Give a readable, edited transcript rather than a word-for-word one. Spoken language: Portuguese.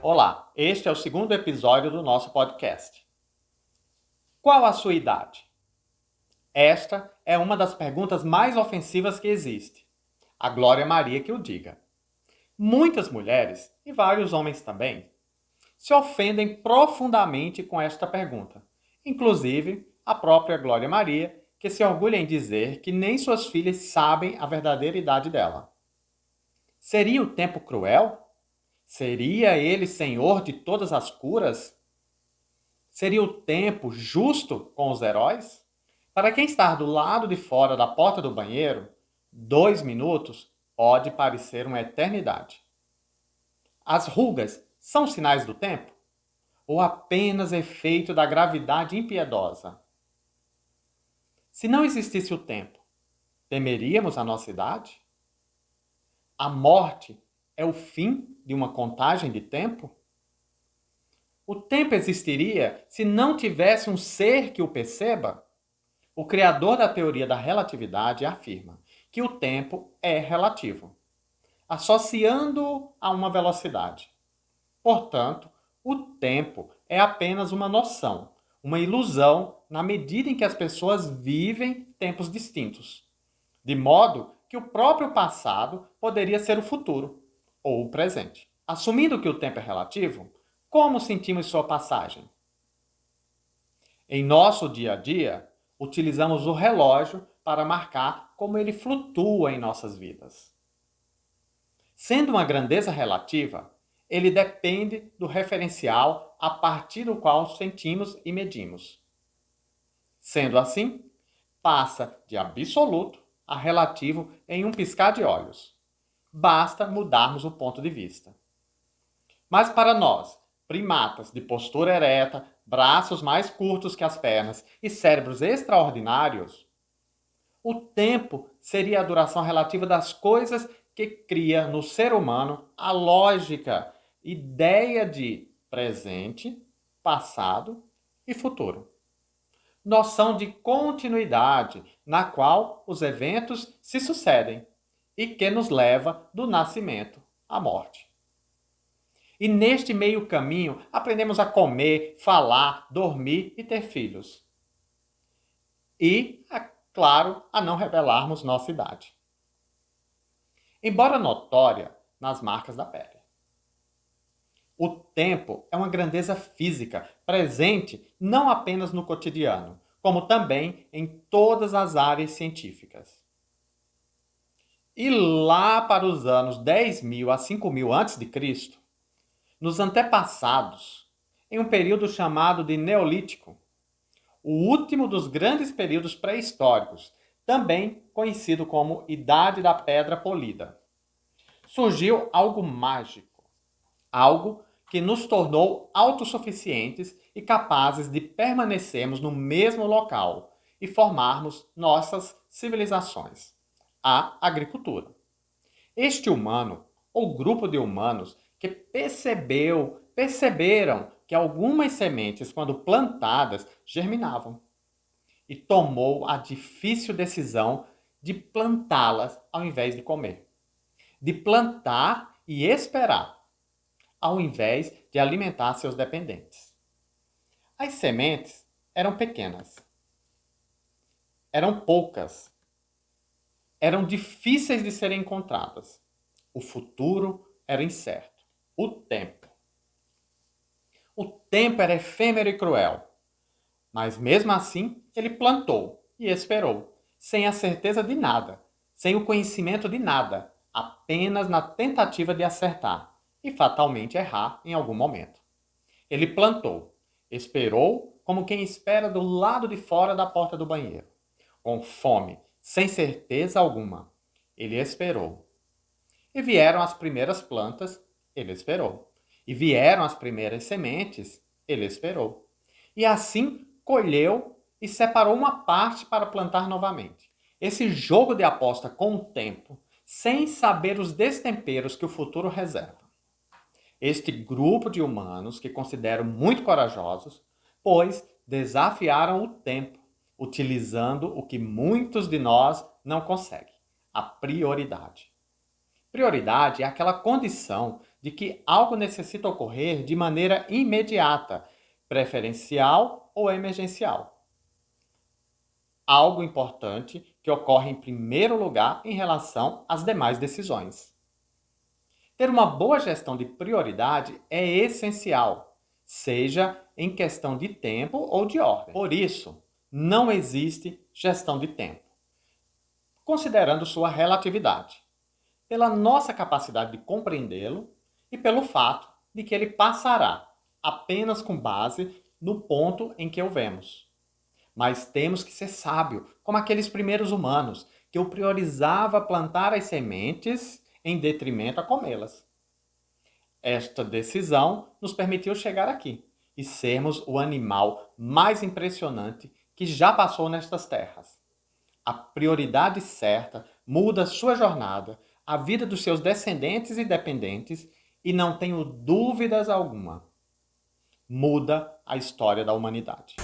Olá, este é o segundo episódio do nosso podcast. Qual a sua idade? Esta é uma das perguntas mais ofensivas que existe. A Glória Maria que o diga. Muitas mulheres, e vários homens também, se ofendem profundamente com esta pergunta. Inclusive, a própria Glória Maria, que se orgulha em dizer que nem suas filhas sabem a verdadeira idade dela. Seria o tempo cruel? Seria ele senhor de todas as curas? Seria o tempo justo com os heróis? Para quem está do lado de fora da porta do banheiro, 2 minutos pode parecer uma eternidade. As rugas são sinais do tempo? Ou apenas efeito da gravidade impiedosa? Se não existisse o tempo, temeríamos a nossa idade? A morte é o fim de uma contagem de tempo? O tempo existiria se não tivesse um ser que o perceba? O criador da teoria da relatividade afirma que o tempo é relativo, associando-o a uma velocidade. Portanto, o tempo é apenas uma noção, uma ilusão na medida em que as pessoas vivem tempos distintos, de modo que o próprio passado poderia ser o futuro ou o presente. Assumindo que o tempo é relativo, como sentimos sua passagem? Em nosso dia a dia, utilizamos o relógio para marcar como ele flutua em nossas vidas. Sendo uma grandeza relativa, ele depende do referencial a partir do qual sentimos e medimos. Sendo assim, passa de absoluto a relativo em um piscar de olhos. Basta mudarmos o ponto de vista. Mas para nós, primatas de postura ereta, braços mais curtos que as pernas e cérebros extraordinários, o tempo seria a duração relativa das coisas que cria no ser humano a lógica, ideia de presente, passado e futuro. Noção de continuidade, na qual os eventos se sucedem e que nos leva do nascimento à morte. E neste meio caminho aprendemos a comer, falar, dormir e ter filhos. E, claro, a não revelarmos nossa idade. Embora notória nas marcas da pele. O tempo é uma grandeza física, presente não apenas no cotidiano, como também em todas as áreas científicas. E lá para os anos 10.000 a 5.000 a.C., nos antepassados, em um período chamado de Neolítico, o último dos grandes períodos pré-históricos, também conhecido como Idade da Pedra Polida, surgiu algo mágico, algo que nos tornou autossuficientes e capazes de permanecermos no mesmo local e formarmos nossas civilizações, a agricultura. Este humano, ou grupo de humanos, que perceberam que algumas sementes, quando plantadas, germinavam. E tomou a difícil decisão de plantá-las ao invés de comer. De plantar e esperar, ao invés de alimentar seus dependentes. As sementes eram pequenas. Eram poucas. Eram difíceis de serem encontradas. O futuro era incerto. O tempo. O tempo era efêmero e cruel. Mas mesmo assim, ele plantou e esperou, sem a certeza de nada, sem o conhecimento de nada, apenas na tentativa de acertar e fatalmente errar em algum momento. Ele plantou, esperou como quem espera do lado de fora da porta do banheiro, com fome, sem certeza alguma. Ele esperou. E vieram as primeiras plantas, ele esperou. E vieram as primeiras sementes, ele esperou. E assim colheu e separou uma parte para plantar novamente. Esse jogo de aposta com o tempo, sem saber os destemperos que o futuro reserva. Este grupo de humanos que considero muito corajosos, pois desafiaram o tempo, utilizando o que muitos de nós não conseguem, a prioridade. Prioridade é aquela condição de que algo necessita ocorrer de maneira imediata, preferencial ou emergencial. Algo importante que ocorre em primeiro lugar em relação às demais decisões. Ter uma boa gestão de prioridade é essencial, seja em questão de tempo ou de ordem. Por isso, não existe gestão de tempo, considerando sua relatividade, pela nossa capacidade de compreendê-lo e pelo fato de que ele passará apenas com base no ponto em que o vemos. Mas temos que ser sábio, como aqueles primeiros humanos, que o priorizava plantar as sementes em detrimento a comê-las. Esta decisão nos permitiu chegar aqui e sermos o animal mais impressionante que já passou nestas terras. A prioridade certa muda sua jornada, a vida dos seus descendentes e dependentes, e não tenho dúvidas alguma, muda a história da humanidade.